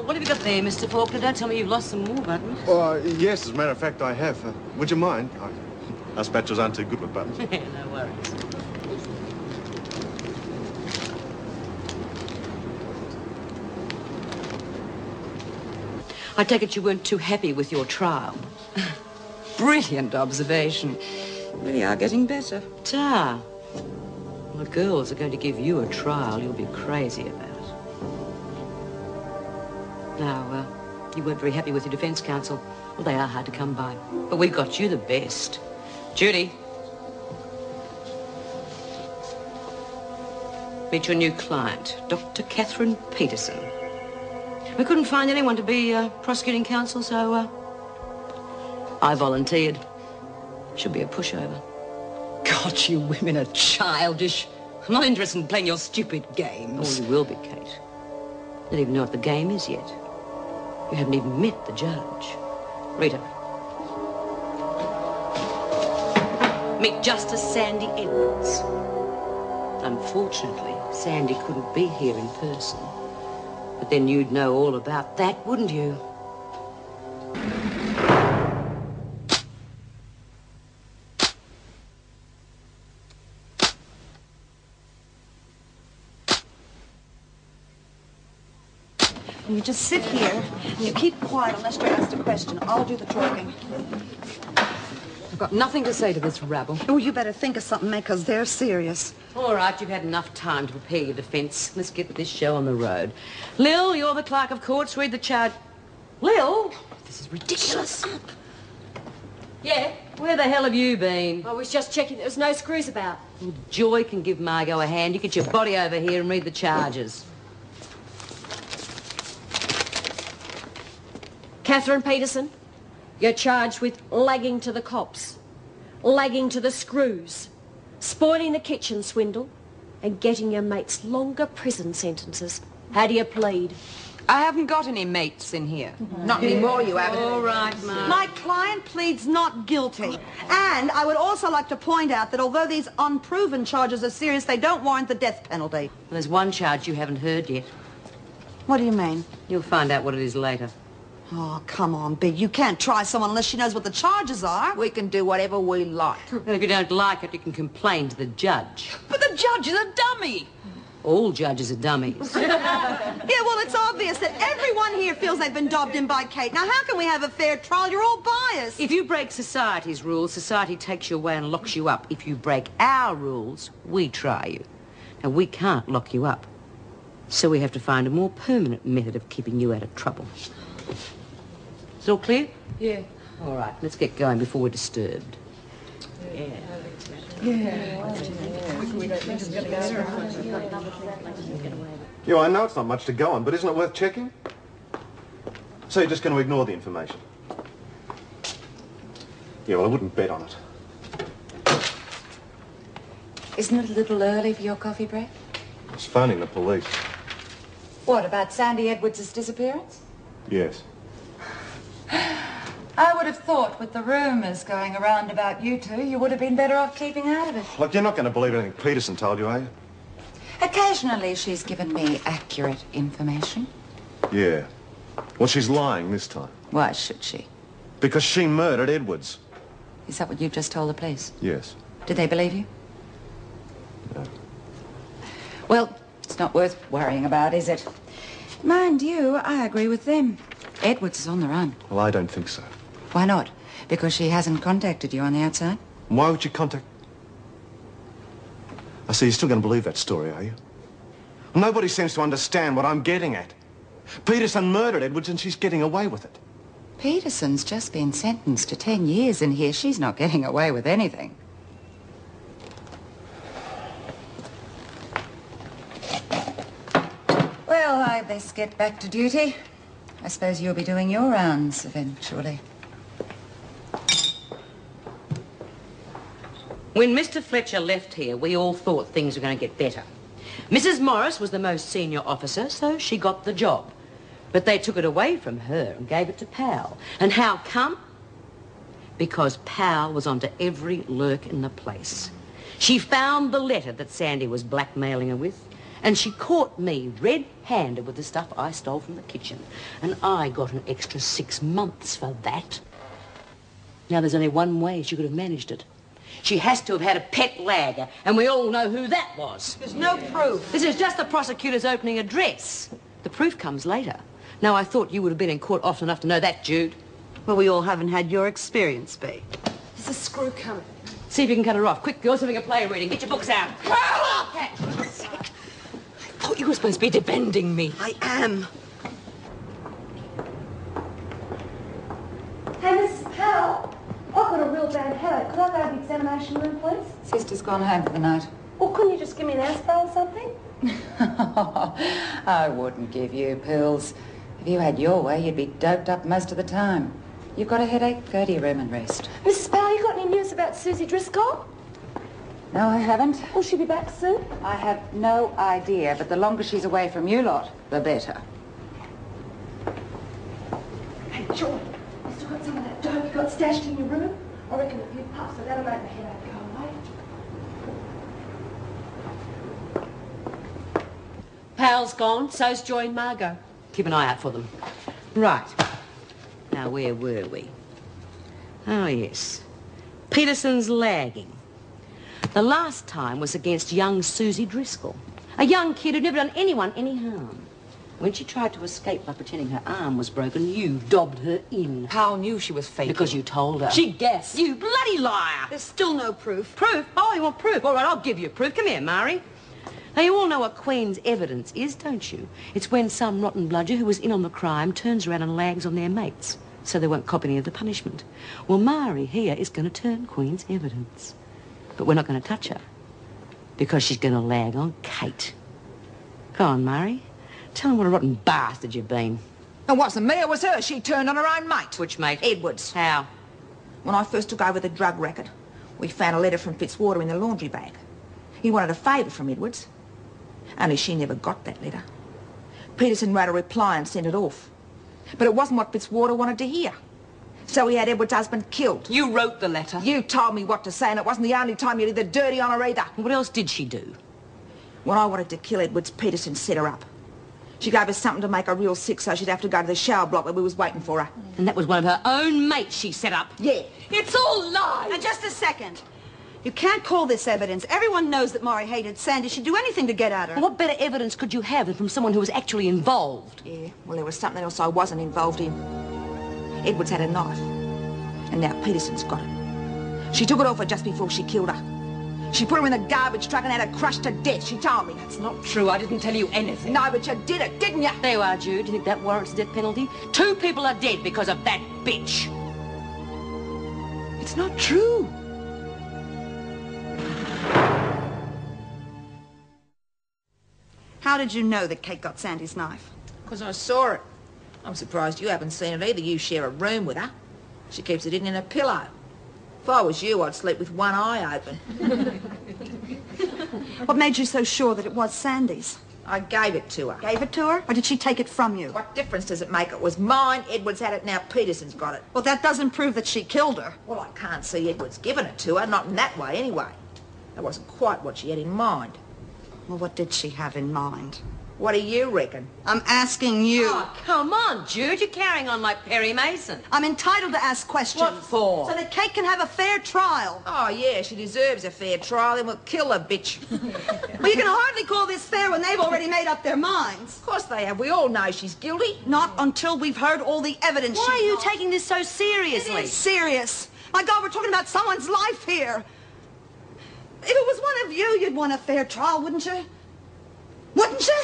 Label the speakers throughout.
Speaker 1: What have you got there, Mr. Faulkner? Don't tell me you've lost some more buttons.
Speaker 2: Yes, as a matter of fact, I have. Would you mind? Us bachelors aren't too good with buttons.
Speaker 1: No worries. I take it you weren't too happy with your trial.
Speaker 3: Brilliant observation. Really are getting better.
Speaker 1: Tar. Well, the girls are going to give you a trial you'll be crazy about. Now, you weren't very happy with your defence counsel. Well, they are hard to come by. But we've got you the best. Judy. Meet your new client, Dr. Catherine Peterson. We couldn't find anyone to be prosecuting counsel, so I volunteered. Should be a pushover.
Speaker 3: God, you women are childish. I'm not interested in playing your stupid games.
Speaker 1: Oh, you will be, Kate. You don't even know what the game is yet. You haven't even met the judge. Rita. Meet Justice Sandy Edwards. Unfortunately, Sandy couldn't be here in person. But then you'd know all about that, wouldn't you?
Speaker 4: You just sit here and you keep quiet unless you're asked a question. I'll do the talking.
Speaker 3: I've got nothing to say to this rabble.
Speaker 4: Oh, you better think of something, May, because they're serious.
Speaker 1: All right, you've had enough time to prepare your defence. Let's get this show on the road. Lil, you're the clerk of courts. Read the charge. Lil?
Speaker 3: This is ridiculous.
Speaker 1: Yeah? Where the hell have you been?
Speaker 5: I was just checking there was no screws about.
Speaker 1: Well, Joy can give Margot a hand. You get your body over here and read the charges.
Speaker 5: Catherine Peterson, you're charged with lagging to the cops, lagging to the screws, spoiling the kitchen swindle, and getting your mates longer prison sentences. How do you plead?
Speaker 3: I haven't got any mates in here. Not anymore, you haven't.
Speaker 1: All right, Mark.
Speaker 4: My client pleads not guilty. And I would also like to point out that although these unproven charges are serious, they don't warrant the death penalty.
Speaker 1: Well, there's one charge you haven't heard yet.
Speaker 4: What do you mean?
Speaker 1: You'll find out what it is later.
Speaker 4: Oh, come on, Big. You can't try someone unless she knows what the charges are.
Speaker 3: We can do whatever we like.
Speaker 1: And if you don't like it, you can complain to the judge.
Speaker 3: But the judge is a dummy.
Speaker 1: All judges are dummies.
Speaker 4: Yeah, well, it's obvious that everyone here feels they've been dobbed in by Kate. Now, how can we have a fair trial? You're all biased.
Speaker 1: If you break society's rules, society takes you away and locks you up. If you break our rules, we try you. Now, we can't lock you up. So we have to find a more permanent method of keeping you out of trouble. Is it all clear?
Speaker 5: Yeah.
Speaker 1: All right, let's get going before we're disturbed. Yeah.
Speaker 2: Yeah, I know it's not much to go on, but isn't it worth checking? So you're just going to ignore the information? Yeah, well, I wouldn't bet on it.
Speaker 6: Isn't it a little early for your coffee break?
Speaker 2: I was phoning the police.
Speaker 6: What, about Sandy Edwards' disappearance?
Speaker 2: Yes.
Speaker 6: I would have thought with the rumours going around about you two, you would have been better off keeping out of it.
Speaker 2: Look, you're not going to believe anything Peterson told you, are you?
Speaker 6: Occasionally she's given me accurate information.
Speaker 2: Yeah. Well, she's lying this time.
Speaker 6: Why should she?
Speaker 2: Because she murdered Edwards.
Speaker 6: Is that what you've just told the police?
Speaker 2: Yes.
Speaker 6: Did they believe you?
Speaker 2: No.
Speaker 6: Well, it's not worth worrying about, is it? Mind you, I agree with them. Edwards is on the run.
Speaker 2: Well, I don't think so.
Speaker 6: Why not? Because she hasn't contacted you on the outside?
Speaker 2: Why would you contact... I see, you're still going to believe that story, are you? Well, nobody seems to understand what I'm getting at. Peterson murdered Edwards and she's getting away with it.
Speaker 6: Peterson's just been sentenced to 10 years in here. She's not getting away with anything. Well, I best get back to duty. I suppose you'll be doing your rounds eventually.
Speaker 1: When Mr. Fletcher left here, we all thought things were going to get better. Mrs. Morris was the most senior officer, so she got the job. But they took it away from her and gave it to Pal. And how come? Because Pal was onto every lurk in the place. She found the letter that Sandy was blackmailing her with, And she caught me red-handed with the stuff I stole from the kitchen. And I got an extra 6 months for that. Now, there's only one way she could have managed it. She has to have had a pet lagger, and we all know who that was.
Speaker 4: There's no proof.
Speaker 1: This is just the prosecutor's opening address. The proof comes later. Now, I thought you would have been in court often enough to know that, Jude.
Speaker 4: Well, we all haven't had your experience, Bea.
Speaker 5: There's a screw coming.
Speaker 1: See if you can cut her off. Quick, girls, having a play reading. Get your books out.
Speaker 3: I thought you were supposed to be defending me.
Speaker 4: I am.
Speaker 5: Hey, Mrs. Powell, I've got a real bad headache. Could I go to the examination room, please?
Speaker 6: Sister's gone home for the night.
Speaker 5: Or couldn't you just give me an aspirin or something?
Speaker 6: I wouldn't give you pills. If you had your way, you'd be doped up most of the time. You've got a headache, go to your room and rest.
Speaker 5: Mrs. Powell, you got any news about Susie Driscoll?
Speaker 6: No, I haven't.
Speaker 5: Will she be back soon?
Speaker 6: I have no idea, but the longer she's away from you lot, the better.
Speaker 5: Hey, Joy, you still got some of that dope you got stashed in your room? I reckon a few puffs, so that'll make the headache go away. Pal's gone, so's Joy and Margot.
Speaker 1: Keep an eye out for them. Right. Now, where were we? Oh, yes. Peterson's lagging. The last time was against young Susie Driscoll, a young kid who'd never done anyone any harm. When she tried to escape by pretending her arm was broken, you dobbed her in.
Speaker 3: Powell knew she was faking.
Speaker 1: Because you told her.
Speaker 3: She guessed.
Speaker 1: You bloody liar!
Speaker 4: There's still no proof.
Speaker 1: Proof? Oh, you want proof? All right, I'll give you proof. Come here, Mari. Now, you all know what Queen's evidence is, don't you? It's when some rotten bludger who was in on the crime turns around and lags on their mates, so they won't cop any of the punishment. Well, Mari here is going to turn Queen's evidence. But we're not going to touch her, because she's going to lag on Kate. Go on, Mari. Tell them what a rotten bastard you've been.
Speaker 7: And wasn't me, it was her. She turned on her own mate.
Speaker 1: Which mate?
Speaker 7: Edwards.
Speaker 1: How?
Speaker 7: When I first took over the drug racket, we found a letter from Fitzwater in the laundry bag. He wanted a favour from Edwards. Only she never got that letter. Peterson wrote a reply and sent it off. But it wasn't what Fitzwater wanted to hear. So he had Edwards' husband killed.
Speaker 3: You wrote the letter.
Speaker 7: You told me what to say, and it wasn't the only time you did the dirty on her either.
Speaker 1: What else did she do?
Speaker 7: When I wanted to kill Edwards, Peterson set her up. She gave us something to make her real sick so she'd have to go to the shower block where we was waiting for her.
Speaker 1: And that was one of her own mates she set up.
Speaker 7: Yeah.
Speaker 3: It's all lies.
Speaker 4: Now, just a second. You can't call this evidence. Everyone knows that Mari hated Sandy. She'd do anything to get at her.
Speaker 1: Well, what better evidence could you have than from someone who was actually involved?
Speaker 7: Yeah, well, there was something else I wasn't involved in. Edwards had a knife, and now Peterson's got it. She took it off her just before she killed her. She put her in the garbage truck and had her crushed to death, she told me.
Speaker 3: It's not true. I didn't tell you anything.
Speaker 7: No, but you did it, didn't you?
Speaker 1: There you are, Jude. Do you think that warrants a death penalty? 2 people are dead because of that bitch.
Speaker 7: It's not true.
Speaker 4: How did you know that Kate got Sandy's knife?
Speaker 7: Because I saw it. I'm surprised you haven't seen it either. You share a room with her. She keeps it hidden in a pillow. If I was you, I'd sleep with one eye open.
Speaker 4: What made you so sure that it was Sandy's?
Speaker 7: I gave it to her.
Speaker 4: Gave it to her, or did she take it from you?
Speaker 7: What difference does it make? It was mine, Edwards had it, now Peterson's got it.
Speaker 4: Well, that doesn't prove that she killed her.
Speaker 7: Well, I can't see Edwards giving it to her, not in that way anyway. That wasn't quite what she had in mind.
Speaker 4: Well, what did she have in mind?
Speaker 7: What do you reckon?
Speaker 4: I'm asking you.
Speaker 1: Oh, come on, Jude. You're carrying on like Perry Mason.
Speaker 4: I'm entitled to ask questions.
Speaker 3: What for?
Speaker 4: So that Kate can have a fair trial.
Speaker 7: Oh, yeah, she deserves a fair trial, then we'll kill the bitch.
Speaker 4: Well, you can hardly call this fair when they've already made up their minds.
Speaker 7: Of course they have. We all know she's guilty.
Speaker 4: Not until we've heard all the evidence.
Speaker 1: Why are you taking this so seriously?
Speaker 4: It's serious. My God, we're talking about someone's life here. If it was one of you, you'd want a fair trial, wouldn't you? Wouldn't you?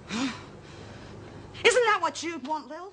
Speaker 4: Isn't that what you'd want, Lil?